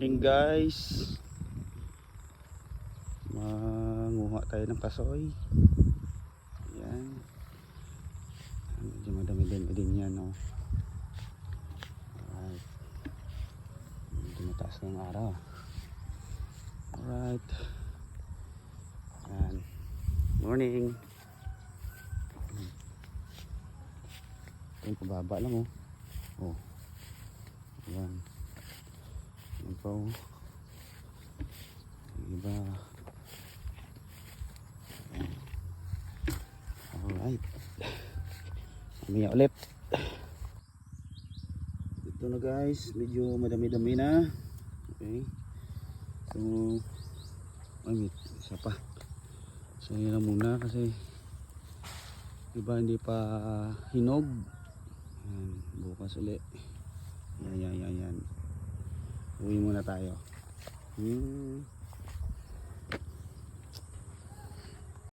morning guys. Manguha tayo ng kasoy. Ayan. Medyo madami din yan, no? Alright. Medyo mataas na yung araw. Alright. Ayan. Morning. Ayan, pababa lang, oh. Oh. Ayan. Ayan pa, oh. Iba. Alright. Mamaya ulit. Ito na guys. Medyo madami-dami na. Okay. So, ay, isa pa. So, yun na muna kasi iba hindi pa hinog. Ayan, bukas ulit. Yan. Uwi muna tayo.